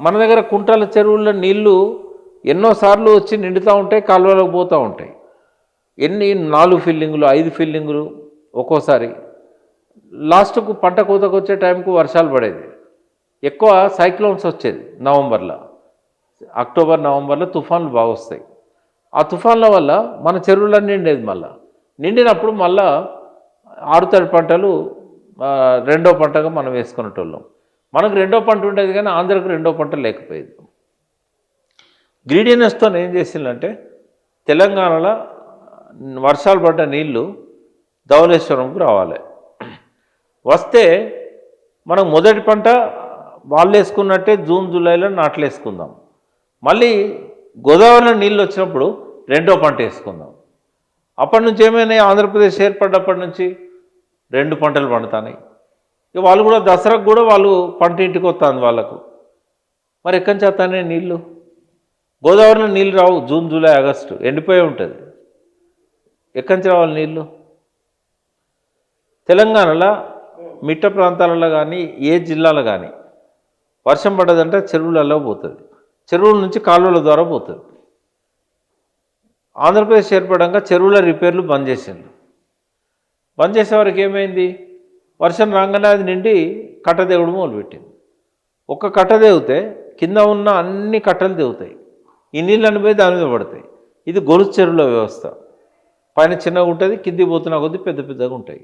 మన దగ్గర కుంటల చెరువుల్లో నీళ్లు ఎన్నోసార్లు వచ్చి నిండుతూ ఉంటాయి, కాలువలకు పోతూ ఉంటాయి. 4 ఫిల్లింగులు 5 ఫిల్లింగులు ఒక్కోసారి. లాస్ట్కు పంట కోతకు వచ్చే టైంకు వర్షాలు పడేది, ఎక్కువ సైక్లోన్స్ వచ్చేది. అక్టోబర్ నవంబర్లో తుఫాన్లు బాగా వస్తాయి. ఆ తుఫాన్ల వల్ల మన చెరువులన్నీ నిండేది. నిండినప్పుడు మళ్ళా ఆరుతడి పంటలు రెండో పంటగా మనం వేసుకునేటోళ్ళం. మనకు రెండో పంట ఉండేది కానీ ఆంధ్రకు రెండో పంట లేకపోయేది. గ్రీడీనెస్తో ఏం చేసిందంటే తెలంగాణలో వర్షాలు పడ్డ నీళ్లు ధవళేశ్వరంకు రావాలి. వస్తే మనం మొదటి పంట వాళ్ళు వేసుకున్నట్టే జూన్ జూలైలో నాట్లు వేసుకుందాం. మళ్ళీ గోదావరిలో నీళ్ళు వచ్చినప్పుడు రెండో పంట వేసుకుందాం. అప్పటి నుంచి ఏమైనా ఆంధ్రప్రదేశ్ ఏర్పడ్డప్పటి నుంచి 2 పంటలు పండుతున్నాయి. ఇక వాళ్ళు కూడా దసరాకు కూడా వాళ్ళు పంట ఇంటికి వస్తుంది వాళ్ళకు. మరి ఎక్కడి నుంచి వస్తానే నీళ్ళు? గోదావరిలో నీళ్ళు రావు. జూన్ జూలై ఆగస్టు ఎండిపోయి ఉంటుంది. ఎక్కడి నుంచి రావాలి నీళ్ళు? తెలంగాణలో మిట్ట ప్రాంతాలలో కానీ ఏ జిల్లాలో కానీ వర్షం పడ్డదంటే చెరువులలో పోతుంది, చెరువుల నుంచి కాలువల ద్వారా పోతుంది. ఆంధ్రప్రదేశ్ ఏర్పడంగా చెరువుల రిపేర్లు బంద్ చేసిండు. బంద్ చేసే వరకు ఏమైంది? వర్షం రాగానే అది నిండి కట్టదేవుడు మొదలుపెట్టింది. ఒక్క కట్ట దేవితే కింద ఉన్న అన్ని కట్టలు దేవుతాయి. ఈ నీళ్ళు అనిపోయి దాని మీద పడతాయి. ఇది గొలుసు చెరువుల వ్యవస్థ. పైన చిన్నగా ఉంటుంది, కిందికి పోతున్న కొద్దీ పెద్ద పెద్దగా ఉంటాయి.